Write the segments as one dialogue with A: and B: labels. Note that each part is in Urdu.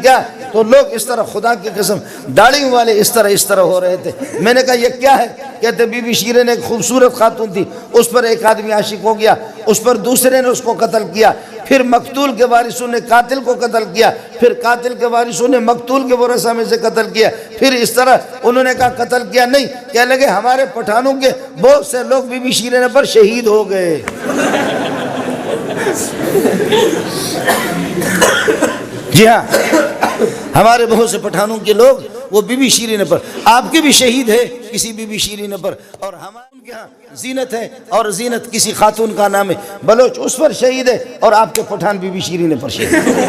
A: کیا تو لوگ اس طرح خدا کی قسم داڑھی والے اس طرح ہو رہے تھے. میں نے کہا یہ کیا ہے؟ کہتے بی بی شیریں نے ایک خوبصورت خاتون تھی، اس پر ایک آدمی عاشق ہو گیا، اس پر دوسرے نے اس کو قتل کیا، پھر مقتول کے وارثوں نے قاتل کو قتل کیا، پھر قاتل کے وارثوں نے مقتول کے ورثہ میں سے قتل کیا، پھر اس طرح انہوں نے کہا قتل کیا نہیں، کہنے لگے ہمارے پٹھانوں کے بہت سے لوگ بی بی شیریں پر شہید ہو گئے. جی ہاں، ہمارے بہت سے پٹھانوں کے لوگ وہ بی بی شیریں پر، آپ کے بھی شہید ہے کسی بی بی شیریں پر، اور ہمارے کے ہاں زینت ہے، اور زینت کسی خاتون کا نام ہے، بلوچ اس پر شہید ہے، اور آپ کے پٹھان بی بی شیریں پر شہید ہے.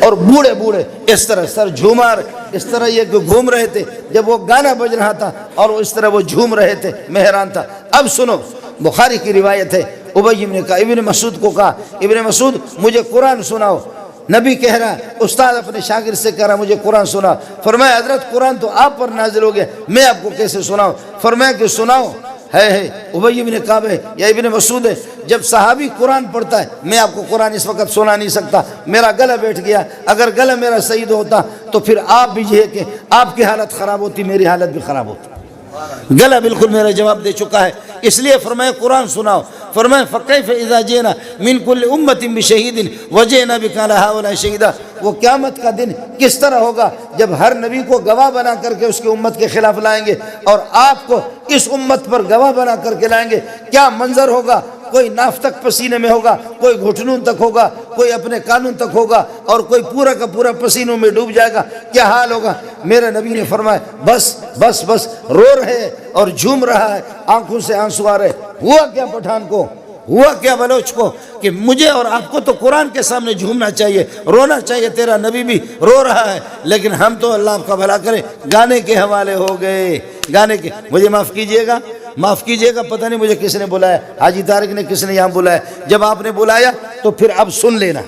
A: اور بوڑھے بوڑھے اس طرح سر جھومار اس طرح یہ گھوم رہے تھے جب وہ گانا بج رہا تھا، اور اس طرح وہ جھوم رہے تھے، مہران تھا. اب سنو، بخاری کی روایت ہے، ابی نے کہا، ابن مسعود کو کہا، ابن مسعود مجھے قرآن سناؤ. نبی کہہ رہا، استاد اپنے شاگرد سے کہہ رہا مجھے قرآن سنا. فرمایا حضرت قرآن تو آپ پر نازل ہو گیا، میں آپ کو کیسے سناؤں؟ فرمایا کہ سناؤ. ہے ابی بن کعب ہے یا ابن مسعود ہے، جب صحابی قرآن پڑھتا ہے، میں آپ کو قرآن اس وقت سنا نہیں سکتا، میرا گلا بیٹھ گیا. اگر گلا میرا صحیح ہوتا تو پھر آپ بھی یہ کہ آپ کی حالت خراب ہوتی، میری حالت بھی خراب ہوتی. گلا بالکل میرا جواب دے چکا ہے، اس لیے فرمایا قرآن سناؤ. فرمایا فکیف اذا جئنا من کل امۃ بشہید وجئنا بک علی ہؤلاء شہیدا. وہ قیامت کا دن کس طرح ہوگا جب ہر نبی کو گواہ بنا کر کے اس کی امت کے خلاف لائیں گے، اور آپ کو اس امت پر گواہ بنا کر کے لائیں گے. کیا منظر ہوگا؟ کوئی ناف تک پسینے میں ہوگا، کوئی گھٹنوں تک ہوگا، کوئی اپنے کانوں تک ہوگا، اور کوئی پورا کا پورا پسینوں میں ڈوب جائے گا. کیا حال ہوگا؟ میرے نبی نے فرمایا بس بس بس، رو رہے ہیں اور جھوم رہا ہے، آنکھوں سے آنسو آ رہے. ہوا کیا پٹھان کو، ہوا کیا بلوچ کو کہ مجھے اور آپ کو تو قرآن کے سامنے جھومنا چاہیے، رونا چاہیے. تیرا نبی بھی رو رہا ہے، لیکن ہم تو اللہ آپ کا بھلا کرے گانے کے حوالے ہو گئے. گانے کے، مجھے معاف کیجئے گا، معاف کیجئے گا، پتہ نہیں مجھے کس نے بلایا، حاجی طارق نے کس نے یہاں بلایا. جب آپ نے بلایا تو پھر اب سن لینا.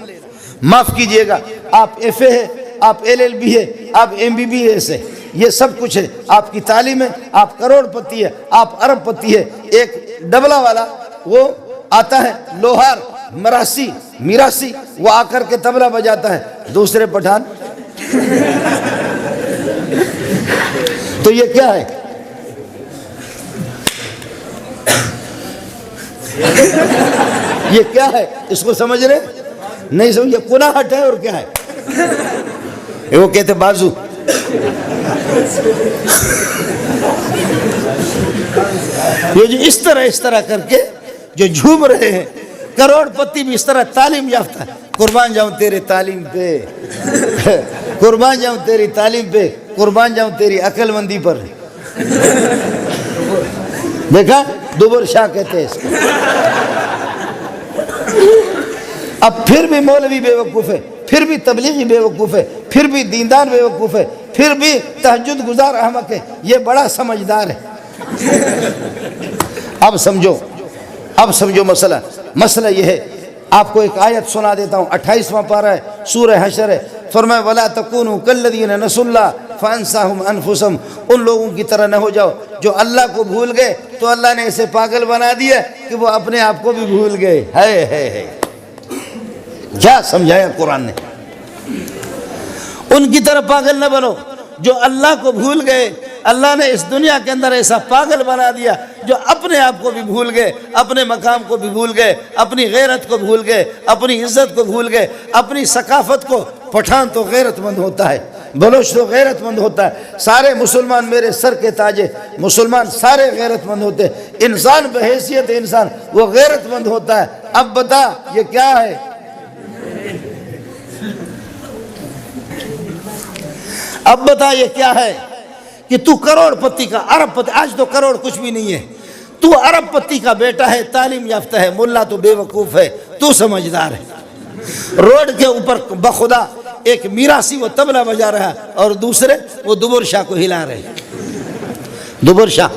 A: معاف کیجئے گا، آپ ایف اے ہے، آپ ایل ایل بی ہے، آپ ایم بی بی ایس ہے، یہ سب کچھ ہے، آپ کی تعلیم ہے، آپ کروڑ پتی ہے، آپ ارب پتی ہے. ایک ڈبلا والا وہ آتا ہے، لوہار میراسی، وہ آ کر کے طبلہ بجاتا ہے. دوسرے پٹھان تو یہ کیا ہے؟ یہ کیا ہے؟ اس کو سمجھ رہے نہیں؟ سمجھ، یہ کنا ہٹ ہے اور کیا ہے؟ وہ کہتے بازو. یہ جو اس طرح کر کے جو جھوم رہے ہیں، کروڑ پتی بھی اس طرح تعلیم یافتہ ہے. قربان جاؤں تیرے تعلیم پہ، قربان جاؤں تیری تعلیم پہ، قربان جاؤں تیری عقل مندی پر. دیکھا، دوبر شاہ کہتے ہیں اس کو. اب پھر بھی مولوی بے وقوف ہے، پھر بھی تبلیغی بے وقوف ہے، پھر بھی دیندار بے وقوف ہے، پھر بھی تہجد گزار احمق ہے. یہ بڑا سمجھدار ہے. اب سمجھو مسئلہ یہ ہے. آپ کو ایک آیت سنا دیتا ہوں، 28واں پارہ ہے، سورہ حشر ہے. فرمایا وَلَا تَكُونُوا كَالَّذِينَ نَسُوا اللَّهَ فَأَنسَاهُمْ أَنفُسَهُمْ. ان لوگوں کی طرح نہ ہو جاؤ جو اللہ کو بھول گئے تو اللہ نے اسے پاگل بنا دیا کہ وہ اپنے آپ کو بھی بھول گئے. ہے کیا سمجھایا قرآن نے؟ ان کی طرح پاگل نہ بنو جو اللہ کو بھول گئے. اللہ نے اس دنیا کے اندر ایسا پاگل بنا دیا جو اپنے آپ کو بھی بھول گئے، اپنے مقام کو بھی بھول گئے، اپنی غیرت کو بھول گئے، اپنی عزت کو بھول گئے، اپنی ثقافت کو. پٹھان تو غیرت مند ہوتا ہے، بلوچ تو غیرت مند ہوتا ہے، سارے مسلمان میرے سر کے تاج ہے. مسلمان سارے غیرت مند ہوتے ہیں. انسان بحیثیت انسان وہ غیرت مند ہوتا ہے. اب بتا یہ کیا ہے؟ اب بتا یہ کیا ہے کہ تو کروڑ پتی کا ارب پتی، آج تو کروڑ کچھ بھی نہیں ہے، تو ارب پتی کا بیٹا ہے، تعلیم یافتہ ہے، ملا تو بے وقوف ہے، تو سمجھدار ہے. روڈ کے اوپر بخدا ایک میراسی وہ طبلہ بجا رہا ہے اور دوسرے وہ دوبر شاہ کو ہلا رہے. دوبر شاہ،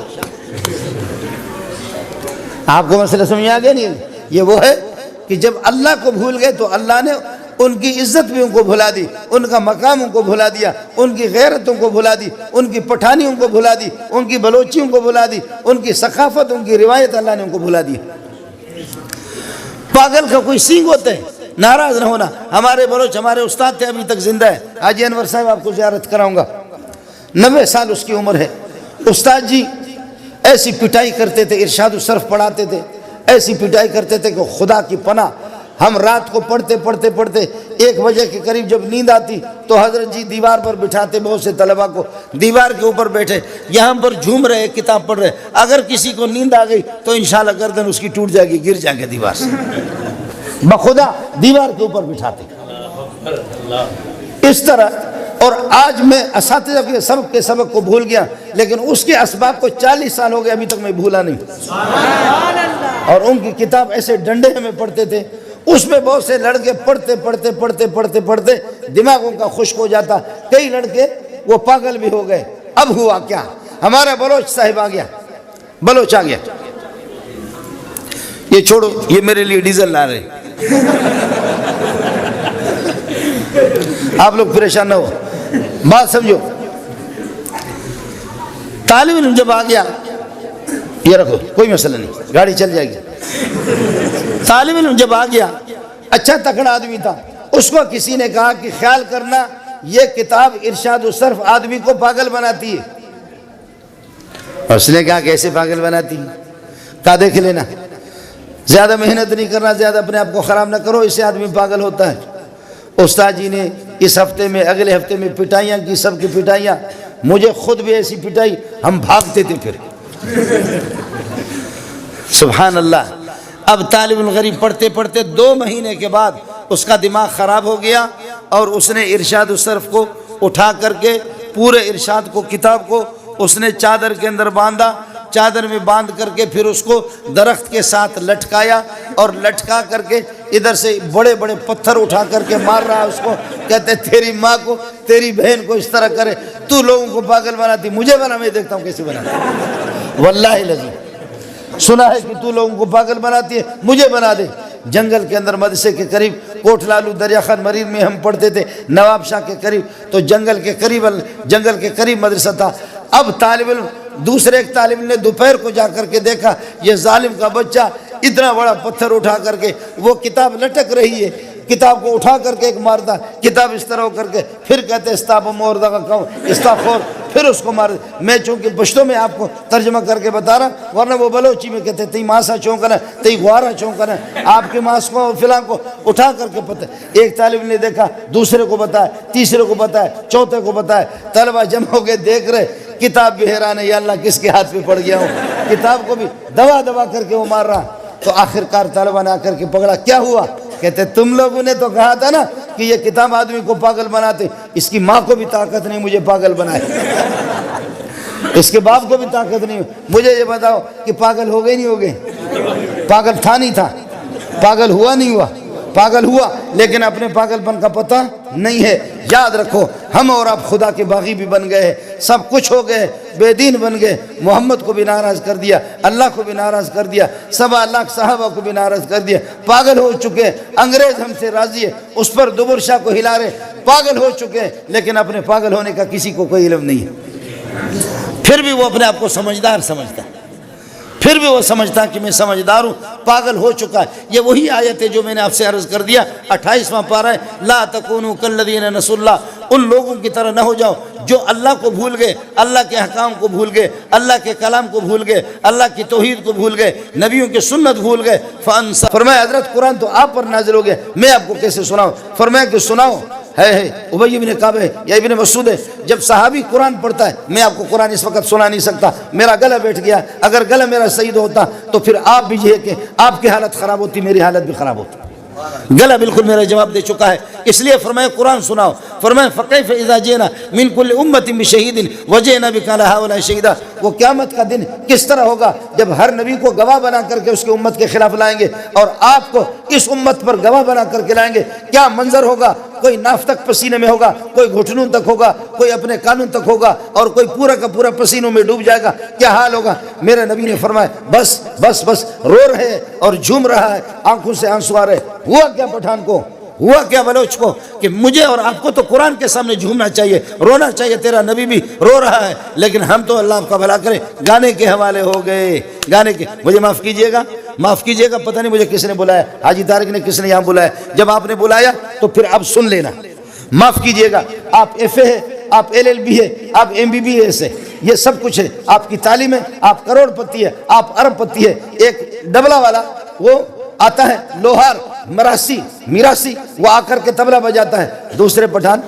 A: آپ کو مسئلہ سمجھ آ گیا نہیں؟ یہ وہ ہے کہ جب اللہ کو بھول گئے تو اللہ نے ان کی عزت بھی ان کو بھلا دی، ان کا مقام ان کو بھلا دیا، ان کی غیرتوں کو بھلا دی، ان کی پٹھانیوں کو بھلا دی، ان کی بلوچیوں کو بھلا دی، ان کی ثقافت، ان کی روایت اللہ نے ان کو بھلا دی. پاگل کا کوئی سینگ ہوتا ہے؟ ناراض نہ ہونا. ہمارے بلوچ ہمارے استاد تھے, ابھی تک زندہ ہے. حاجی انور صاحب آپ کو زیارت کراؤں گا, 90 سال اس کی عمر ہے. استاد جی ایسی پٹائی کرتے تھے, ارشاد الصرف پڑھاتے تھے, ایسی پٹائی کرتے تھے کہ خدا کی پناہ. ہم رات کو پڑھتے 1 بجے کے قریب جب نیند آتی تو حضرت جی دیوار پر بٹھاتے بہت سے طلبہ کو, دیوار کے اوپر بیٹھے یہاں پر جھوم رہے, کتاب پڑھ رہے. اگر کسی کو نیند آ گئی تو انشاءاللہ گردن اس کی ٹوٹ جائے گی, گر جائیں گے دیوار سے. بخدا دیوار کے اوپر بٹھاتے اس طرح. اور آج میں اساتذہ کے سبق کو بھول گیا, لیکن اس کے اسباب کو 40 سال ہو گئے ابھی تک میں بھولا نہیں. اور ان کی کتاب ایسے ڈنڈے ہمیں پڑھتے تھے, اس میں بہت سے لڑکے پڑھتے دماغ ان کا خشک ہو جاتا. کئی لڑکے وہ پاگل بھی ہو گئے. اب ہوا کیا, ہمارا بلوچ صاحب آ گیا, بلوچ آ گیا. یہ چھوڑو, یہ میرے لیے ڈیزل لا رہے, آپ لوگ پریشان نہ ہو, بات سمجھو. طالب علم جب آ گیا, یہ رکھو کوئی مسئلہ نہیں, گاڑی چل جائے گی. طالب علم جب آ گیا, اچھا تکڑا آدمی تھا, اس کو کسی نے کہا کہ خیال کرنا یہ کتاب ارشاد الصرف آدمی کو پاگل بناتی ہے. اس نے کہا کیسے پاگل بناتی ہے؟ کہا دیکھ لینا, زیادہ محنت نہیں کرنا, زیادہ اپنے آپ کو خراب نہ کرو, اس سے آدمی پاگل ہوتا ہے. استاد جی نے اس ہفتے میں اگلے ہفتے میں پٹائیاں کی, سب کی پٹائیاں. مجھے خود بھی ایسی پٹائی, ہم بھاگتے تھے پھر. سبحان اللہ. اب طالب الغریب پڑھتے 2 مہینے کے بعد اس کا دماغ خراب ہو گیا, اور اس نے ارشاد الصرف کو اٹھا کر کے پورے ارشاد کو, کتاب کو اس نے چادر کے اندر باندھا. چادر میں باندھ کر کے پھر اس کو درخت کے ساتھ لٹکایا, اور لٹکا کر کے ادھر سے بڑے پتھر اٹھا کر کے مار رہا اس کو. کہتے تیری ماں کو, تیری بہن کو اس طرح کرے, تو لوگوں کو پاگل بناتی, مجھے بنا, میں دیکھتا ہوں کیسے بناتی. واللہ العظیم سنا ہے کہ تو لوگوں کو پاگل بناتی ہے, مجھے بنا دے. جنگل کے اندر مدرسے کے قریب, کوٹ لالو دریا خان مرید میں ہم پڑھتے تھے, نواب شاہ کے قریب, تو جنگل کے قریب مدرسہ تھا. اب طالب علم, دوسرے ایک طالب علم نے دوپہر کو جا کر کے دیکھا یہ ظالم کا بچہ اتنا بڑا پتھر اٹھا کر کے, وہ کتاب لٹک رہی ہے, کتاب کو اٹھا کر کے ایک مارتا, کتاب اس طرح ہو کر کے پھر کہتے استاب موردہ کا کہوں استغفر, پھر اس کو مار. میں چونکہ پشتو میں آپ کو ترجمہ کر کے بتا رہا, ورنہ وہ بلوچی میں کہتے تی ماسا چونکنا, تی گوارا چونکنا, آپ کے ماس کو فلاں کو اٹھا کر کے پتہ. ایک طالب نے دیکھا, دوسرے کو بتایا, تیسرے کو بتایا, چوتھے کو بتایا. طلبہ جمع ہو کے دیکھ رہے, کتاب بھی حیران ہے, یا اللہ کس کے ہاتھ پہ پڑ گیا ہوں. کتاب کو بھی دبا کر کے وہ مار رہا. تو آخرکار طلبہ نے آ کر کے پکڑا, کیا ہوا؟ کہتے تم لوگوں نے تو کہا تھا نا کہ یہ کتاب آدمی کو پاگل بناتے, اس کی ماں کو بھی طاقت نہیں مجھے پاگل بنائے, اس کے باپ کو بھی طاقت نہیں. مجھے یہ بتاؤ کہ پاگل ہو گئے نہیں ہو گئے؟ پاگل تھا نہیں تھا, پاگل ہوا نہیں ہوا؟ پاگل ہوا, لیکن اپنے پاگل پن کا پتہ نہیں ہے. یاد رکھو, ہم اور آپ خدا کے باغی بھی بن گئے, سب کچھ ہو گئے, بے دین بن گئے, محمد کو بھی ناراض کر دیا, اللہ کو بھی ناراض کر دیا, 7 لاکھ صحابہ کو بھی ناراض کر دیا, پاگل ہو چکے. انگریز ہم سے راضی ہے, اس پر دوبر شاہ کو ہلا رہے, پاگل ہو چکے, لیکن اپنے پاگل ہونے کا کسی کو کوئی علم نہیں ہے. پھر بھی وہ اپنے آپ کو سمجھدار سمجھتا ہے, پھر بھی وہ سمجھتا کہ میں سمجھدار ہوں, پاگل ہو چکا ہے. یہ وہی آیت ہے جو میں نے آپ سے عرض کر دیا, 28واں پارہ ہے, لا تکونوا کالذین نسوا اللہ, ان لوگوں کی طرح نہ ہو جاؤ جو اللہ کو بھول گئے, اللہ کے احکام کو بھول گئے, اللہ کے کلام کو بھول گئے, اللہ کی توحید کو بھول گئے, نبیوں کی سنت بھول گئے. فرمایا حضرت قرآن تو آپ پر نازل ہو گیا, میں آپ کو کیسے سناؤں؟ فرمایا کہ سناؤ. ہے ابی بن کعب ہے یا ابن مسعود ہے, جب صحابی قرآن پڑھتا ہے, میں آپ کو قرآن اس وقت سنا نہیں سکتا, میرا گلا بیٹھ گیا. اگر گلا میرا صحیح ہوتا تو پھر آپ بھی یہ کہ آپ کی حالت خراب ہوتی, میری حالت بھی خراب ہوتی. گلا بالکل میرا جواب دے چکا ہے, اس لیے فرمایا قرآن سناؤ. فرمایا فکیف اذا جئنا من کل امۃ بشہید وجئنا بک علی ہؤلاء شہیدا, وہ قیامت کا دن کس طرح ہوگا جب ہر نبی کو گواہ بنا کر کے اس کی امت کے خلاف لائیں گے, اور آپ کو اس امت پر گواہ بنا کر کے لائیں گے. کیا منظر ہوگا؟ کوئی ناف تک پسینے میں ہوگا, کوئی گھٹنوں تک ہوگا, کوئی اپنے کانوں تک ہوگا, اور کوئی پورا کا پورا پسینوں میں ڈوب جائے گا. کیا حال ہوگا؟ میرے نبی نے فرمایا بس بس بس, رو رہے اور جھوم رہا ہے, آنکھوں سے آنسو آ رہے. ہوا کیا پٹھان کو, ہوا کیا بلوچ کو, کہ مجھے اور آپ کو تو قرآن کے سامنے جھومنا چاہیے, رونا چاہیے. تیرا نبی بھی رو رہا ہے, لیکن ہم تو اللہ آپ کا بھلا کرے گانے کے حوالے ہو گئے, گانے کے. مجھے معاف کیجئے گا, معاف کیجئے گا پتہ نہیں مجھے کس نے بلایا، حاجی طارق نے کس نے یہاں بلایا، جب آپ نے بلایا تو پھر آپ سن لینا، معاف کیجئے گا، آپ ایف اے ہے، آپ ایل ایل بی ہے، آپ ایم بی بی ایس ہے، یہ سب کچھ ہے، آپ کی تعلیم ہے، آپ کروڑ پتی ہے، آپ ارب پتی ہے، ایک ڈبلا والا وہ آتا ہے لوہار میراسی وہ آ کر کے طبلہ بجاتا ہے، دوسرے پٹھان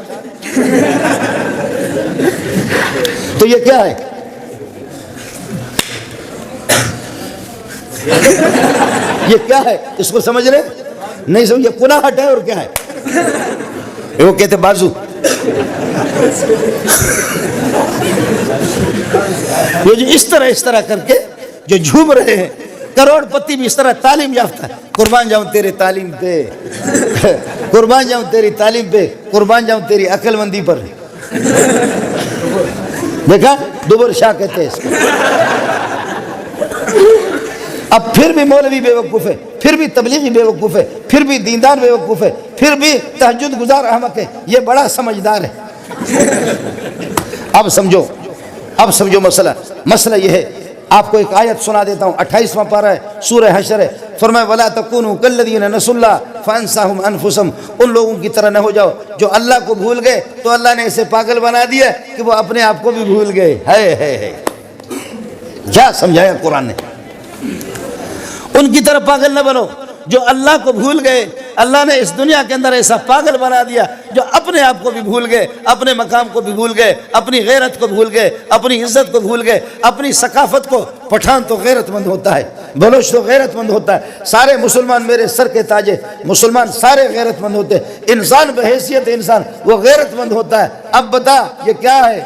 A: تو یہ کیا ہے؟ یہ کیا ہے؟ اس کو سمجھ رہے نہیں؟ سمجھ، یہ کلاہٹ ہے اور کیا ہے؟ وہ کہتے بازو، یہ جو اس طرح کر کے جو جھوم رہے ہیں، کروڑ پتی بھی اس طرح تعلیم یافتہ ہے، قربان جاؤں تیرے تعلیم پہ، قربان جاؤں تیری تعلیم پہ، قربان جاؤں تیری عقل مندی پر۔ دیکھا دوبر شاہ کہتے ہیں اس کو۔ اب پھر بھی مولوی بے وقوف ہے، پھر بھی تبلیغی بے وقوف ہے، پھر بھی دیندار بے وقوف ہے، پھر بھی تہجد گزار احمق ہے، یہ بڑا سمجھدار ہے۔ اب سمجھو مسئلہ یہ ہے، آپ کو ایک آیت سنا دیتا ہوں، 28واں پارہ ہے، سورہ حشر ہے، فرمایا وَلَا تَكُونُوا كَالَّذِينَ نَسُوا اللَّهَ فَأَنسَاهُمْ أَنفُسَهُمْ، ان لوگوں کی طرح نہ ہو جاؤ جو اللہ کو بھول گئے تو اللہ نے اسے پاگل بنا دیا کہ وہ اپنے آپ کو بھی بھول گئے۔ ہے کیا سمجھایا قرآن نے؟ ان کی طرح پاگل نہ بنو جو اللہ کو بھول گئے، اللہ نے اس دنیا کے اندر ایسا پاگل بنا دیا جو اپنے آپ کو بھی بھول گئے، اپنے مقام کو بھی بھول گئے، اپنی غیرت کو بھول گئے، اپنی عزت کو بھول گئے، اپنی ثقافت کو۔ پٹھان تو غیرت مند ہوتا ہے، بلوچ تو غیرت مند ہوتا ہے، سارے مسلمان میرے سر کے تاج ہیں، مسلمان سارے غیرت مند ہوتے ہیں، انسان بحیثیت انسان وہ غیرت مند ہوتا ہے۔ اب بتا یہ کیا ہے؟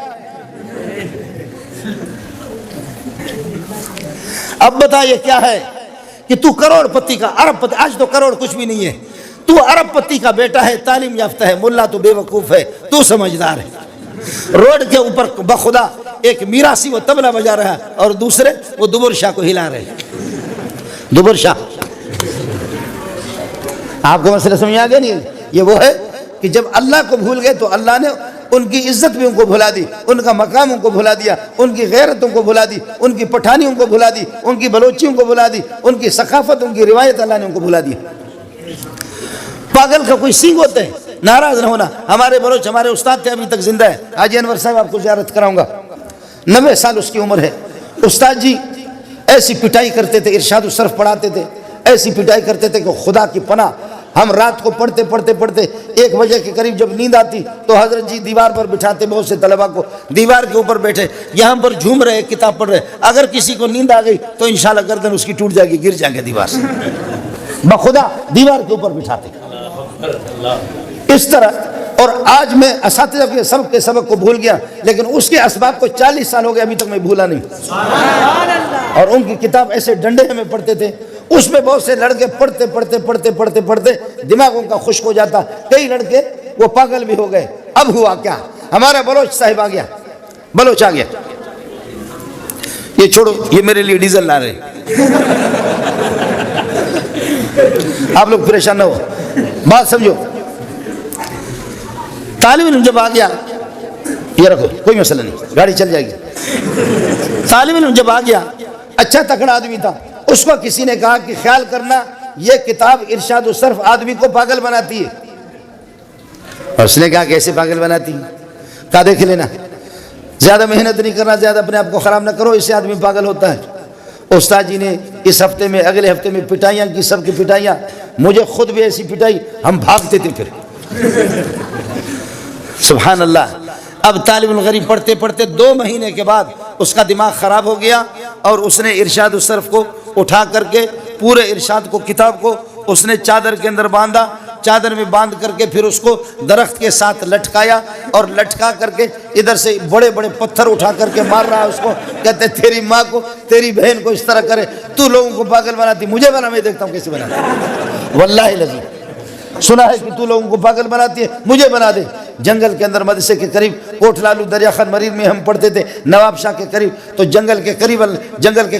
A: اب بتا یہ کیا ہے کہ تو کروڑ پتی کا ارب پتی، آج تو کروڑ کچھ بھی نہیں ہے، تو ارب پتی کا بیٹا ہے، تعلیم یافتہ ہے، ملا تو بے وقوف ہے، تو سمجھدار ہے۔ روڈ کے اوپر بخدا ایک میراسی وہ طبلہ بجا رہا ہے اور دوسرے وہ دوبر شاہ کو ہلا رہے ہیں۔ دوبر شاہ، آپ کو مسئلہ سمجھ آ گیا نہیں؟ یہ وہ ہے کہ جب اللہ کو بھول گئے تو اللہ نے ان کی عزت بھی ان کو بھلا دی، ان کا مقام ان کو بھلا دیا، ان کی غیرتوں کو بھلا دی، ان کی پٹھانیوں کو بھلا دی، ان کی بلوچیوں کو بھلا دی، ان کی ثقافت، ان کی روایت اللہ نے ان کو بھلا دی۔ پاگل کا کوئی سینگ ہوتا ہے، ناراض نہ ہونا۔ ہمارے بلوچ، ہمارے استاد تھے، ابھی تک زندہ ہے، حاجی انور صاحب، آپ کو زیارت کراؤں گا، 90 سال اس کی عمر ہے۔ استاد جی ایسی پٹائی کرتے تھے، ارشاد الصرف پڑھاتے تھے، ایسی پٹائی کرتے تھے کہ خدا کی پناہ، ہم رات کو پڑھتے 1 بجے کے قریب جب نیند آتی تو حضرت جی دیوار پر بٹھاتے بہت سے طلبہ کو، دیوار کے اوپر بیٹھے، یہاں پر جھوم رہے، کتاب پڑھ رہے، اگر کسی کو نیند آ گئی تو انشاءاللہ گردن اس کی ٹوٹ جائے گی، گر جائیں گے دیوار سے، بخدا دیوار کے اوپر بٹھاتے اس طرح۔ اور آج میں اساتذہ کے سبق کو بھول گیا، لیکن اس کے اسباب کو 40 سال ہو گئے ابھی تک میں بھولا نہیں، اور ان کی کتاب ایسے ڈنڈے میں پڑھتے تھے، اس میں بہت سے لڑکے پڑھتے دماغ ان کا خشک ہو جاتا، کئی لڑکے وہ پاگل بھی ہو گئے۔ اب ہوا کیا؟ ہمارا بلوچ صاحب آ گیا، بلوچ آ گیا، یہ چھوڑو، یہ میرے لیے ڈیزل لا رہے، آپ لوگ پریشان نہ ہو، بات سمجھو۔ طالب علم جب آ گیا، یہ رکھو کوئی مسئلہ نہیں، گاڑی چل جائے گی۔ طالب علم جب آ گیا، اچھا تکڑا آدمی تھا، اس کو کسی نے کہا کہ خیال کرنا یہ کتاب ارشاد الصرف آدمی کو پاگل بناتی ہے، اور اس نے کہا کیسے پاگل بناتی ہے؟ کہا دیکھ لینا، زیادہ محنت نہیں کرنا، زیادہ اپنے آپ کو خراب نہ کرو، اس سے آدمی پاگل ہوتا ہے۔ استاد جی نے اس ہفتے میں، اگلے ہفتے میں پٹائیاں کی، سب کی پٹائیاں، مجھے خود بھی ایسی پٹائی، ہم بھاگتے تھے پھر، سبحان اللہ۔ اب طالب الغریب پڑھتے 2 مہینے کے بعد اس کا دماغ خراب ہو گیا، اور اس نے ارشاد الصرف کو اٹھا کر کے پورے ارشاد کو، کتاب کو اس نے چادر کے اندر باندھا، چادر میں باندھ کر کے پھر اس کو درخت کے ساتھ لٹکایا، اور لٹکا کر کے ادھر سے بڑے بڑے پتھر اٹھا کر کے مار رہا ہے اس کو، کہتے تیری ماں کو، تیری بہن کو اس طرح کرے، تو لوگوں کو پاگل بناتی، مجھے بنا، میں دیکھتا ہوں کیسے بناتی، واللہ العظیم سنا ہے کہ تو لوگوں کو پاگل بناتی ہے، مجھے بنا دے۔ جنگل کے اندر مدرسے کے قریب، کوٹ لالو دریا خان مرید میں ہم پڑھتے تھے، نواب شاہ کے قریب، تو جنگل کے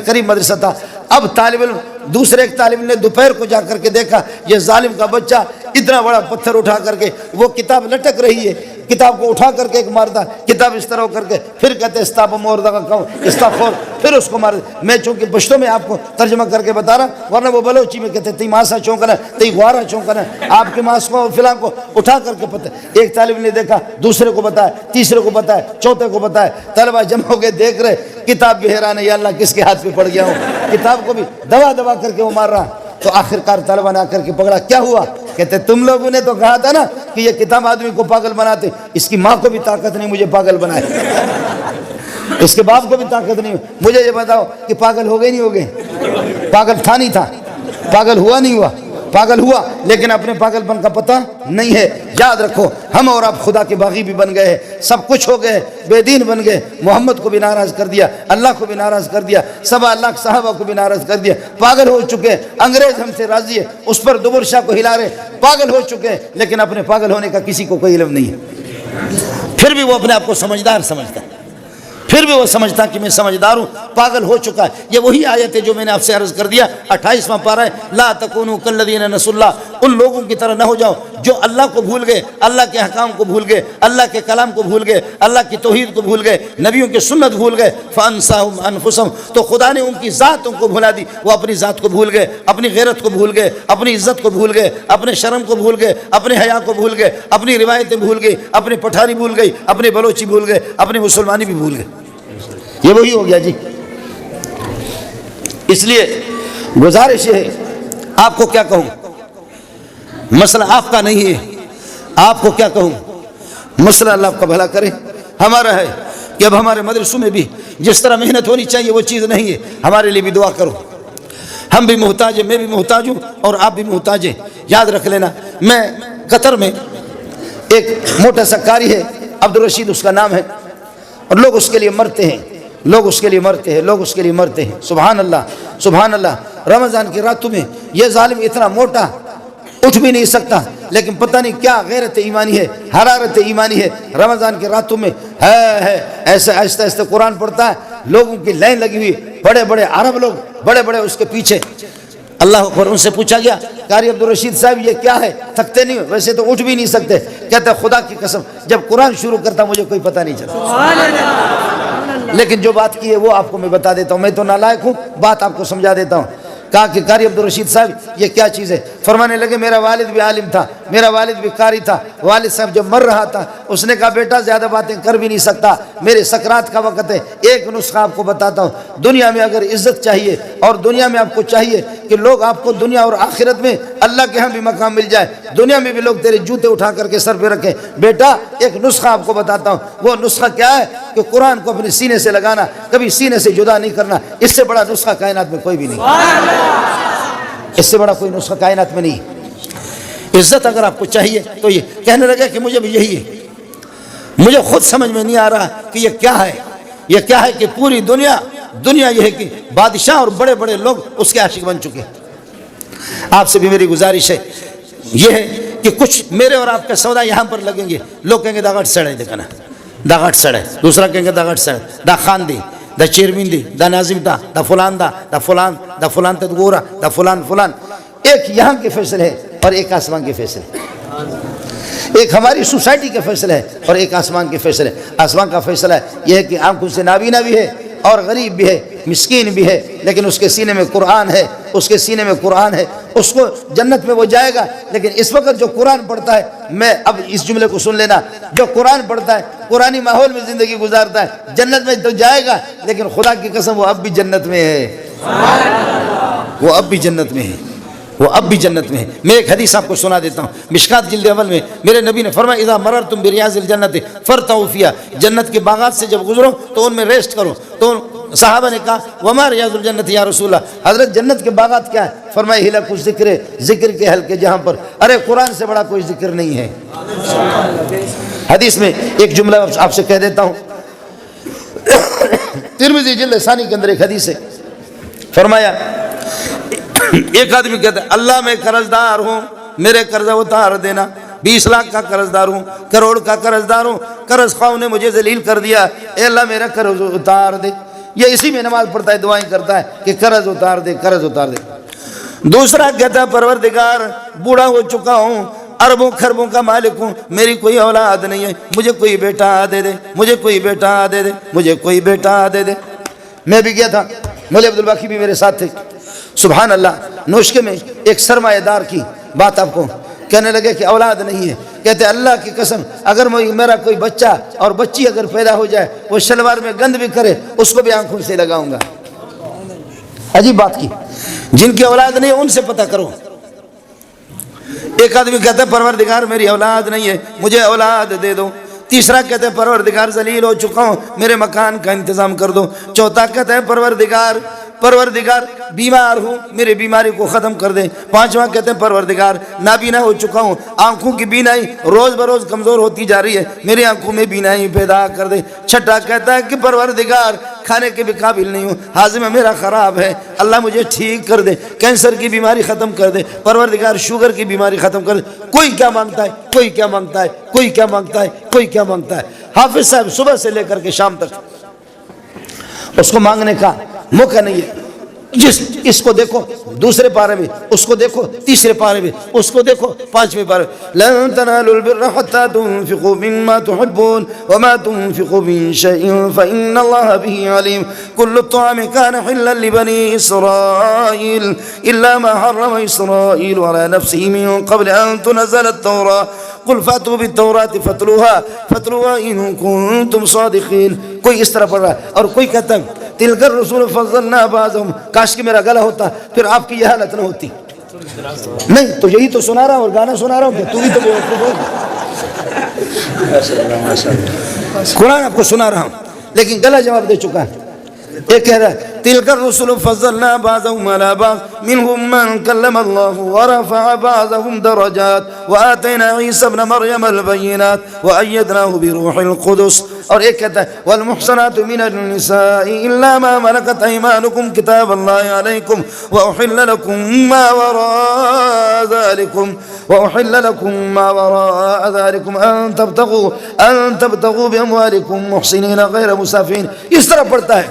A: قریب مدرسہ تھا۔ اب طالب علم، دوسرے ایک طالب علم نے دوپہر کو جا کر کے دیکھا، یہ ظالم کا بچہ اتنا بڑا پتھر اٹھا کر کے وہ کتاب لٹک رہی ہے، کتاب کو اٹھا کر کے ایک مارتا، کتاب اس طرح کر کے پھر کہتے استاپ موردہ کا کہو استغفر، پھر اس کو مار۔ میں چونکہ پشتوں میں آپ کو ترجمہ کر کے بتا رہا، ورنہ وہ بلوچی میں کہتے تی ماسا چونکنا تی غوارہ چونکنا، آپ کے ماس کو فلاں کو اٹھا کر کے پتہ۔ ایک طالب نے دیکھا، دوسرے کو بتایا، تیسرے کو بتایا، چوتھے کو بتایا، طلبہ جمع ہو کے دیکھ رہے، کتاب بھی حیران ہے یا اللہ کس کے ہاتھ پہ پڑ گیا ہوں، کتاب کو بھی دبا دبا کر کے وہ مار رہا۔ تو آخرکار طلبہ نے آ کر کے پکڑا، کیا ہوا؟ کہتے تم لوگوں نے تو کہا تھا نا کہ یہ کتاب آدمی کو پاگل بناتے، اس کی ماں کو بھی طاقت نہیں مجھے پاگل بنائے، اس کے باپ کو بھی طاقت نہیں، مجھے یہ بتاؤ کہ پاگل ہو گئے نہیں ہو گئے؟ پاگل تھا نہیں تھا، پاگل ہوا نہیں ہوا؟ پاگل ہوا، لیکن اپنے پاگل پن کا پتہ نہیں ہے۔ یاد رکھو ہم اور آپ خدا کے باغی بھی بن گئے ہیں، سب کچھ ہو گئے، بے دین بن گئے، محمد کو بھی ناراض کر دیا، اللہ کو بھی ناراض کر دیا، 1.25 صحابہ کو بھی ناراض کر دیا، پاگل ہو چکے ہیں، انگریز ہم سے راضی ہے، اس پر دوبر شاہ کو ہلا رہے، پاگل ہو چکے ہیں، لیکن اپنے پاگل ہونے کا کسی کو کوئی علم نہیں ہے۔ پھر بھی وہ اپنے آپ کو سمجھدار سمجھتا ہے، پھر بھی وہ سمجھتا کہ میں سمجھدار ہوں، پاگل ہو چکا ہے۔ یہ وہی آیت ہے جو میں نے آپ سے عرض کر دیا، 28واں پارہ ہے، لا تکونوا کالذین نسوا اللہ، ان لوگوں کی طرح نہ ہو جاؤ جو اللہ کو بھول گئے، اللہ کے احکام کو بھول گئے، اللہ کے کلام کو بھول گئے، اللہ کی توحید کو بھول گئے، نبیوں کی سنت بھول گئے، فانساہم انفسہم، تو خدا نے ان کی ذاتوں کو بھلا دی، وہ اپنی ذات کو بھول گئے، اپنی غیرت کو بھول گئے، اپنی عزت کو بھول گئے، اپنے شرم کو بھول گئے، اپنے حیا کو بھول گئے، اپنی روایتیں بھول گئی، اپنی پٹھانی بھول گئی، اپنی بلوچی بھول گئے، اپنی مسلمانی بھی بھول گئے۔ یہ وہی ہو گیا جی۔ اس لیے گزارش ہے، آپ کو کیا کہوں، مسئلہ آپ کا نہیں ہے، آپ کو کیا کہوں، مسئلہ اللہ آپ کا بھلا کرے، ہمارا ہے کہ اب ہمارے مدرسوں میں بھی جس طرح محنت ہونی چاہیے وہ چیز نہیں ہے، ہمارے لیے بھی دعا کرو، ہم بھی محتاج ہیں، میں بھی محتاج ہوں اور آپ بھی محتاج ہیں۔ یاد رکھ لینا، میں قطر میں ایک موٹا سا قاری ہے، عبدالرشید اس کا نام ہے، اور لوگ اس کے لیے مرتے ہیں، لوگ اس کے لیے مرتے ہیں، لوگ اس کے لیے مرتے ہیں، سبحان اللہ سبحان اللہ۔ رمضان کی راتوں میں یہ ظالم اتنا موٹا اٹھ بھی نہیں سکتا، لیکن پتہ نہیں کیا غیرت ایمانی ہے، حرارت ایمانی ہے، رمضان کی راتوں میں ہے ایسے آہستہ آہستہ قرآن پڑھتا ہے، لوگوں کی لائن لگی ہوئی، بڑے بڑے عرب لوگ بڑے بڑے اس کے پیچھے۔ اللہ اکبر، ان سے پوچھا گیا قاری عبدالرشید صاحب یہ کیا ہے، تھکتے نہیں؟ ویسے تو اٹھ بھی نہیں سکتے، کہتے خدا کی قسم جب قرآن شروع کرتا مجھے کوئی پتہ نہیں چلتا، لیکن جو بات کی ہے وہ آپ کو میں بتا دیتا ہوں، میں تو نالائق ہوں، بات آپ کو سمجھا دیتا ہوں۔ کہا کہ قاری عبدالرشید صاحب یہ کیا چیز ہے؟ فرمانے لگے میرا والد بھی عالم تھا، میرا والد بھی قاری تھا، والد صاحب جب مر رہا تھا اس نے کہا بیٹا زیادہ باتیں کر بھی نہیں سکتا، میرے سکرات کا وقت ہے، ایک نسخہ آپ کو بتاتا ہوں، دنیا میں اگر عزت چاہیے اور دنیا میں آپ کو چاہیے کہ لوگ آپ کو دنیا اور آخرت میں اللہ کے ہاں بھی مقام مل جائے، دنیا میں بھی لوگ تیرے جوتے اٹھا کر کے سر پہ رکھیں، بیٹا ایک نسخہ آپ کو بتاتا ہوں، وہ نسخہ کیا ہے کہ قرآن کو اپنے سینے سے لگانا، کبھی سینے سے جدا نہیں کرنا، اس سے بڑا نسخہ کائنات میں کوئی بھی نہیں، اس سے بڑا کوئی نسخہ کائنات میں نہیں۔ عزت اگر آپ کو چاہیے تو یہ کہنے لگے کہ مجھے بھی یہی ہے، مجھے خود سمجھ میں نہیں آ رہا کہ یہ کیا ہے، یہ کیا ہے کہ پوری دنیا یہ ہے کہ بادشاہ اور بڑے بڑے لوگ اس کے عاشق بن چکے ہیں۔ آپ سے بھی میری گزارش ہے یہ ہے کہ کچھ میرے اور آپ کا سودا یہاں پر لگیں گے، لوگ کہیں گے داغٹ سڑے، دیکھنا داغٹ سڑے، دوسرا کہیں گے داغٹ سڑے، دا خان دی، دا چیرمین دی، دا ناظم دا، دا فلان دا، دا فلان، دا فلان تا گورا، دا فلان فلان۔ ایک یہاں کے فیصلے ہے اور ایک آسمان کے فیصلے، ایک ہماری سوسائٹی کے فیصلے ہے اور ایک آسمان کے فیصلے۔ آسمان کا فیصلہ یہ ہے کہ آنکھوں سے نابینا بھی ہے اور غریب بھی ہے، مسکین بھی ہے، لیکن اس کے سینے میں قرآن ہے، اس کے سینے میں قرآن ہے، اس کو جنت میں وہ جائے گا۔ لیکن اس وقت جو قرآن پڑھتا ہے، میں اب اس جملے کو سن لینا، جو قرآن پڑھتا ہے، قرآنی ماحول میں زندگی گزارتا ہے، جنت میں تو جائے گا، لیکن خدا کی قسم وہ اب بھی جنت میں ہے، وہ اب بھی جنت میں ہے، وہ اب بھی جنت میں ہے۔ میں ایک حدیث آپ کو سنا دیتا ہوں، مشکات جلد اول میں میرے نبی نے فرمایا اذا مررتم بریاض الجنت فارتعوا فیہا، جنت کے باغات سے جب گزرو تو ان میں ریسٹ کرو۔ تو صحابہ نے کہا وما ریاض الجنت یا رسول اللہ، حضرت جنت کے باغات کیا ہے؟ فرمایا حلق الذکر، ذکر کے حلقے جہاں پر، ارے قرآن سے بڑا کوئی ذکر نہیں ہے۔ حدیث میں ایک جملہ آپ سے کہہ دیتا ہوں، ترمذی جلد ثانی کے اندر ایک حدیث ہے، فرمایا ایک آدمی کہتا ہے اللہ میں قرض دار ہوں، میرے قرضہ اتار دینا، 20 لاکھ کا قرض دار ہوں، کروڑ کا قرض دار ہوں، قرض خواہوں نے مجھے ذلیل کر دیا، اے اللہ میرا قرض اتار دے۔ یہ اسی میں نماز پڑھتا ہے، دعائیں کرتا ہے کہ قرض اتار دے، قرض اتار دے۔ دوسرا کہتا ہے پروردگار بوڑھا ہو چکا ہوں، اربوں خربوں کا مالک ہوں، میری کوئی اولاد نہیں ہے، مجھے کوئی بیٹا دے دے، مجھے کوئی بیٹا دے دے، مجھے کوئی بیٹا دے دے۔ میں بھی گیا تھا، مولوی عبدالباقی بھی میرے ساتھ تھے۔ سبحان اللہ، نوشکے میں ایک سرمایہ دار کی بات آپ کو کہنے لگے کہ اولاد نہیں ہے، کہتے اللہ کی قسم اگر میرا کوئی بچہ اور بچی اگر پیدا ہو جائے، وہ شلوار میں گند بھی کرے، اس کو بھی آنکھوں سے لگاؤں گا۔ عجیب بات کی، جن کی اولاد نہیں ہے ان سے پتہ کرو۔ ایک آدمی کہتا ہے پروردگار میری اولاد نہیں ہے، مجھے اولاد دے دو۔ تیسرا کہتا ہے پروردگار ذلیل ہو چکا ہوں، میرے مکان کا انتظام کر دو۔ چوتھا کہتا ہے پروردگار بیمار ہوں، میری بیماری کو ختم کر دیں۔ پانچواں کہتے ہیں پروردگار نابینا ہو چکا ہوں، آنکھوں کی بینائی روز بروز کمزور ہوتی جا رہی ہے، میری آنکھوں میں بینائی پیدا کر دے۔ چھٹا کہتا ہے کہ پروردگار کھانے کے بھی قابل نہیں ہوں، ہاضمہ میرا خراب ہے، اللہ مجھے ٹھیک کر دے، کینسر کی بیماری ختم کر دے، پروردگار شوگر کی بیماری ختم کر دے۔ کوئی کیا مانگتا ہے، کوئی کیا مانگتا ہے، کوئی کیا مانگتا ہے، کوئی کیا مانگتا ہے۔ حافظ صاحب صبح سے لے کر کے شام تک اس کو مانگنے کا موقع نہیں ہے۔ اس کو دیکھو دوسرے پارے میں، اس کو دیکھو تیسرے پارے میں، اس کو دیکھو پانچویں پارے میں، لن تنالوا البر حتى تنفقوا مما تحبون وما تنفقوا من شيء فإن الله به عليم كل الطعام كان حلا لبني إسرائيل إلا ما حرم إسرائيل على نفسه من قبل أن تنزل التوراة قل فاتوا بالتوراة فاتلوها إن كنتم صادقين۔ کوئی اس طرح پڑھ رہا ہے اور کوئی کہتا ہے تلک الرسول فضلنا بعضهم، کاش کہ میرا گلا ہوتا پھر آپ کی یہ حالت نہ ہوتی۔ نہیں تو یہی تو سنا رہا ہوں اور گانا سنا رہا ہوں، تو بھی تو قرآن آپ کو سنا رہا ہوں لیکن گلا جواب دے چکا ہے۔ ایک کہہ رہا ہے تلک الرسل فضلنا بعضهم على بعض منهم من كلم الله ورفع بعضهم درجات وآتينا عيسى ابن مريم البينات وأيدناه بروح القدس۔ اور ایک کہتا ہے والمحصنات من النساء إلا ما ملكت أيمانكم كتاب الله عليكم وأحل لكم ما وراء ذلكم أن تبتغوا بأموالكم محسنين غير مسافين۔ اس طرح پڑھتا ہے،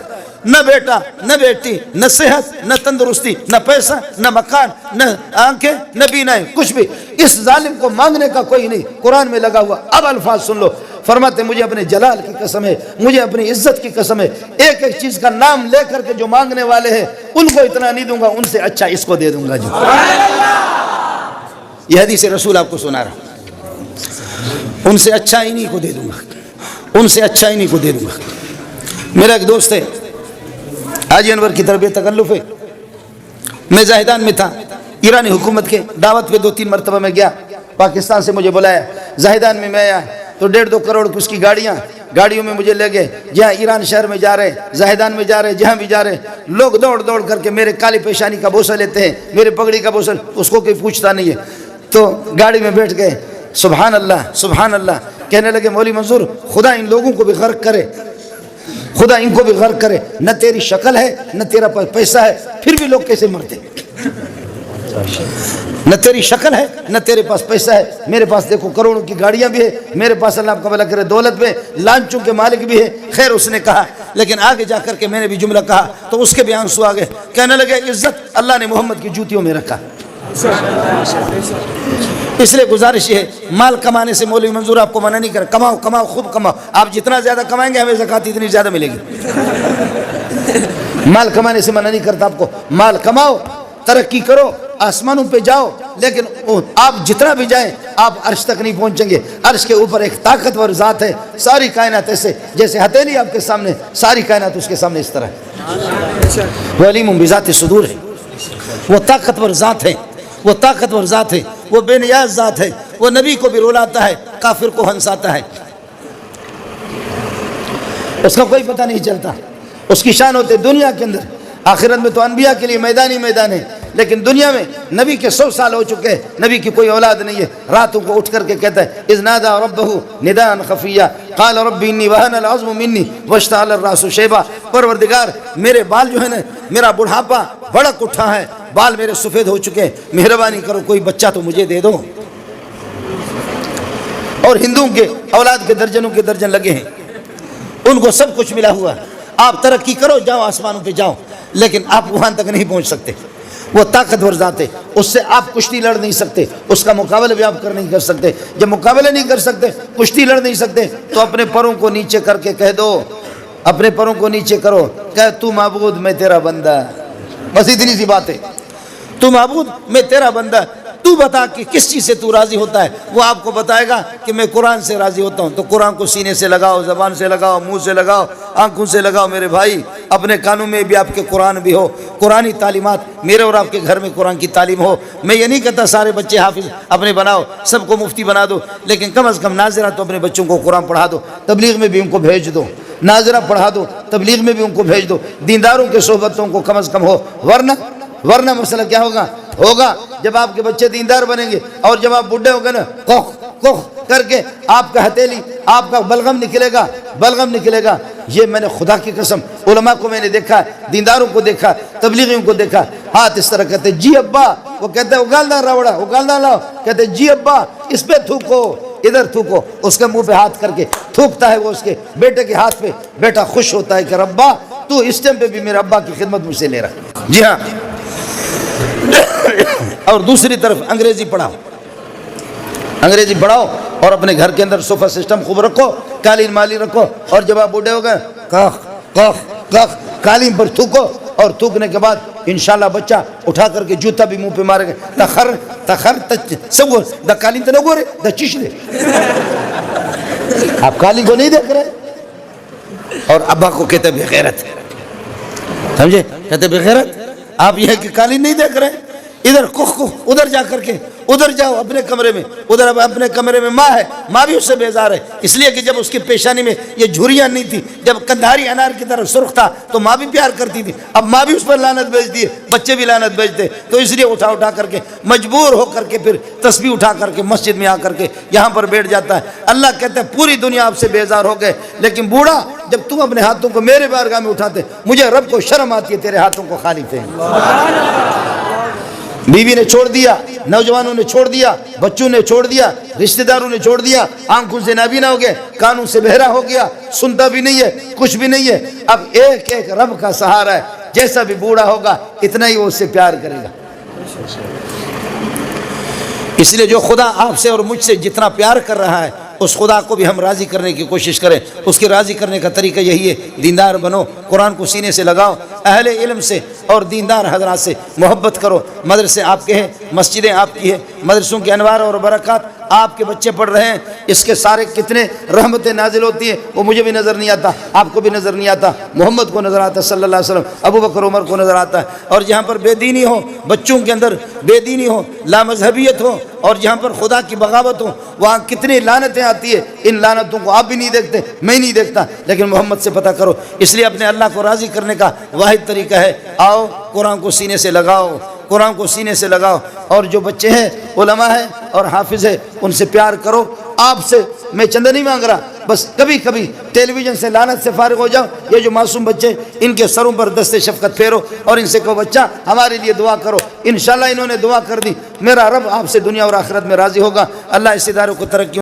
A: نہ بیٹا نہ بیٹی، نہ صحت نہ تندرستی، نہ پیسہ نہ مکان، نہ آنکھیں نہ بینائی، کچھ بھی۔ اس ظالم کو مانگنے کا کوئی نہیں، قرآن میں لگا ہوا۔ اب الفاظ سن لو، فرماتے مجھے اپنے جلال کی قسم ہے، مجھے اپنی عزت کی قسم ہے، ایک ایک چیز کا نام لے کر کے جو مانگنے والے ہیں ان کو اتنا نہیں دوں گا، ان سے اچھا اس کو دے دوں گا۔ جو یہ حدیث رسول آپ کو سنا رہا ہوں، ان سے اچھا انہی کو دے دوں گا، ان سے اچھا انہی کو دے دوں گا۔ میرا ایک دوست ہے حاجی انور کی تربیت تکلف ہے، میں زاہدان میں تھا، ایرانی حکومت کے دعوت پہ 2-3 مرتبہ میں گیا، پاکستان سے مجھے بلایا، زاہدان میں آیا تو 1.5-2 کروڑ کی اس کی گاڑیوں میں مجھے لے گئے، جہاں ایران شہر میں جا رہے، زاہدان میں جا رہے، جہاں بھی جا رہے، لوگ دوڑ کر کے میرے کالی پیشانی کا بوسہ لیتے ہیں، میرے پگڑی کا بوسہ، اس کو کوئی پوچھتا نہیں ہے۔ تو گاڑی میں بیٹھ گئے، سبحان اللہ سبحان اللہ، کہنے لگے مولوی منظور خدا ان لوگوں کو بھی غرق کرے، خدا ان کو بھی غرق کرے، نہ تیری شکل ہے نہ تیرا پیسہ ہے، پھر بھی لوگ کیسے مرتے؟ نہ تیری شکل ہے نہ تیرے پاس پیسہ ہے، میرے پاس دیکھو کروڑوں کی گاڑیاں بھی ہے، میرے پاس اللہ آپ کا بھلا کرے دولت بھی ہے، لانچوں کے مالک بھی ہے۔ خیر اس نے کہا، لیکن آگے جا کر کے میں نے بھی جملہ کہا تو اس کے بھی آنسو آگے، کہنے لگے عزت اللہ نے محمد کی جوتیوں میں رکھا۔ اس لیے گزارش ہے، مال کمانے سے مولوی منظور آپ کو منع نہیں کرے، کماؤ خوب کماؤ، آپ جتنا زیادہ کمائیں گے ہمیں زکوٰۃ اتنی زیادہ ملے گی۔ مال کمانے سے منع نہیں کرتا آپ کو، مال کماؤ، ترقی کرو، آسمانوں پہ جاؤ، لیکن آپ جتنا بھی جائیں آپ عرش تک نہیں پہنچیں گے۔ عرش کے اوپر ایک طاقتور ذات ہے، ساری کائنات ایسے جیسے ہتھیلی آپ کے سامنے، ساری کائنات اس کے سامنے اس طرح ہے۔ وہ علیم بذات صدور ہے، وہ طاقتور ذات ہے، وہ طاقتور ذات ہے، وہ بے نیاز ذات ہے، وہ نبی کو بھی رلاتا ہے، کافر کو ہنساتا ہے، اس کا کوئی پتہ نہیں چلتا۔ اس کی شان ہوتے دنیا کے اندر، آخرت میں تو انبیاء کے لیے میدان ہے، لیکن دنیا میں نبی کے 100 سال ہو چکے ہیں، نبی کی کوئی اولاد نہیں ہے، راتوں کو اٹھ کر کے کہتا ہے اذ نادى ربه نداء خفيا قال رب اني وهن العظم مني واشتعل الراس شيبا، پروردگار میرے بال جو ہے نا، میرا بڑھاپا بھڑک اٹھا ہے، بال میرے سفید ہو چکے ہیں، مہربانی کرو کوئی بچہ تو مجھے دے دو۔ اور ہندوؤں کے اولاد کے درجنوں کے درجن لگے ہیں، ان کو سب کچھ ملا ہوا ہے، آپ ترقی کرو، جاؤ آسمانوں پہ جاؤ، لیکن آپ وہاں تک نہیں پہنچ سکتے۔ وہ طاقتور ذات ہے، اس سے آپ کشتی لڑ نہیں سکتے، اس کا مقابلہ بھی آپ نہیں کر سکتے۔ جب مقابلہ نہیں کر سکتے، کشتی لڑ نہیں سکتے، تو اپنے پروں کو نیچے کر کے کہہ دو، اپنے پروں کو نیچے کرو، کہ تو معبود میں تیرا بندہ، بس اتنی سی بات ہے۔ تو معبود میں تیرا بندہ، تو بتا کہ کس چیز سے تو راضی ہوتا ہے، وہ آپ کو بتائے گا کہ میں قرآن سے راضی ہوتا ہوں۔ تو قرآن کو سینے سے لگاؤ، زبان سے لگاؤ، منہ سے لگاؤ، آنکھوں سے لگاؤ میرے بھائی، اپنے کانوں میں بھی آپ کے قرآن بھی ہو، قرآنی تعلیمات میرے اور آپ کے گھر میں قرآن کی تعلیم ہو۔ میں یہ نہیں کہتا سارے بچے حافظ اپنے بناؤ، سب کو مفتی بنا دو، لیکن کم از کم ناظرہ تو اپنے بچوں کو قرآن پڑھا دو، تبلیغ میں بھی ان کو بھیج دو، ناظرہ پڑھا دو، تبلیغ میں بھی ان کو بھیج دو، دینداروں کے صحبتوں کو کم از کم ہو، ورنہ مسئلہ کیا ہوگا جب آپ کے بچے دیندار بنیں گے اور جب آپ بڈھے ہو گے نا، کوخ کر کے آپ کا ہتھیلی، آپ کا بلغم نکلے گا۔ یہ میں نے خدا کی قسم علماء کو میں نے دیکھا ہے، دینداروں کو دیکھا، تبلیغیوں کو دیکھا، ہاتھ اس طرح کہتے جی ابا، وہ کہتے اگالنا راوڑا، اگالنا لاؤ، کہتے جی ابا اس پہ تھوکو، ادھر تھوکو، اس کے منہ پہ ہاتھ کر کے تھوکتا ہے وہ اس کے بیٹے کے ہاتھ پہ، بیٹا خوش ہوتا ہے کہ ابا تو اس ٹائم پہ بھی میرے ابا کی خدمت مجھ سے لے رہا ہے۔ جی ہاں، اور دوسری طرف انگریزی پڑھاؤ اور اپنے گھر کے اندر صوفہ سسٹم خوب رکھو، قالین مالی رکھو، اور جب آپ بوڑھے ہو گئے کاخ قالین پر تھوکو، اور تھوکنے کے بعد انشاءاللہ بچہ اٹھا کر کے جوتا بھی منہ پہ مارے گا، تخر سب دا قالین تو نہ گورے دا چیش دے، آپ قالین کو نہیں دیکھ رہے، اور ابا کو کہتے بے غیرت، سمجھے، کہتے بے غیرت، آپ یہ ہے کہ قالین نہیں دیکھ رہے، ادھر ادھر جا کر کے ادھر جاؤ اپنے کمرے میں، ادھر اپنے کمرے میں ماں ہے، ماں بھی اس سے بیزار ہے، اس لیے کہ جب اس کی پیشانی میں یہ جھریاں نہیں تھی، جب کندھاری انار کی طرح سرخ تھا تو ماں بھی پیار کرتی تھی، اب ماں بھی اس پر لعنت بھیجتی ہے، بچے بھی لعنت بھیجتے، تو اس لیے اٹھا کر کے مجبور ہو کر کے پھر تسبیح اٹھا کر کے مسجد میں آ کر کے یہاں پر بیٹھ جاتا ہے۔ اللہ کہتا ہے پوری دنیا آپ سے بیزار ہو گئے، لیکن بوڑھا جب تم اپنے ہاتھوں کو میرے بارگاہ میں اٹھاتے، مجھے رب کو شرم آتی ہے تیرے ہاتھوں کو خالی تھے۔ بیوی نے چھوڑ دیا، نوجوانوں نے چھوڑ دیا، بچوں نے چھوڑ دیا، رشتہ داروں نے چھوڑ دیا، آنکھوں سے نابینا ہو گئے، کانوں سے بہرا ہو گیا، سنتا بھی نہیں ہے، کچھ بھی نہیں ہے، اب ایک رب کا سہارا ہے، جیسا بھی بوڑھا ہوگا اتنا ہی وہ اس سے پیار کرے گا۔ اس لیے جو خدا آپ سے اور مجھ سے جتنا پیار کر رہا ہے، اس خدا کو بھی ہم راضی کرنے کی کوشش کریں۔ اس کی راضی کرنے کا طریقہ یہی ہے، دیندار بنو، قرآن کو سینے سے لگاؤ، اہل علم سے اور دیندار حضرات سے محبت کرو۔ مدرسے آپ کے ہیں، مسجدیں آپ کی ہیں، مدرسوں کے انوار اور برکات آپ کے بچے پڑھ رہے ہیں، اس کے سارے کتنے رحمتیں نازل ہوتی ہیں وہ مجھے بھی نظر نہیں آتا، آپ کو بھی نظر نہیں آتا، محمد کو نظر آتا صلی اللہ علیہ وسلم، ابو بکر عمر کو نظر آتا ہے۔ اور جہاں پر بے دینی ہو، بچوں کے اندر بے دینی ہو، لامذہبیت ہو، اور جہاں پر خدا کی بغاوت ہو، وہاں کتنی لعنتیں آتی ہے۔ ان لعنتوں کو آپ بھی نہیں دیکھتے، میں نہیں دیکھتا، لیکن محمد سے پتہ کرو۔ اس لیے اپنے اللہ کو راضی کرنے کا واحد طریقہ ہے، آؤ قرآن کو سینے سے لگاؤ، قرآن کو سینے سے لگاؤ، اور جو بچے ہیں، علماء ہیں اور حافظ ہیں، ان سے پیار کرو۔ آپ سے میں چندہ نہیں مانگ رہا، بس کبھی کبھی ٹیلی ویژن سے لعنت سے فارغ ہو جاؤ۔ یہ جو معصوم بچے، ان کے سروں پر دست شفقت پھیرو اور ان سے کہو بچہ ہمارے لیے دعا کرو، انشاءاللہ انہوں نے دعا کر دی، میرا رب آپ سے دنیا اور آخرت میں راضی ہوگا۔ اللہ اس ادارے کو ترقی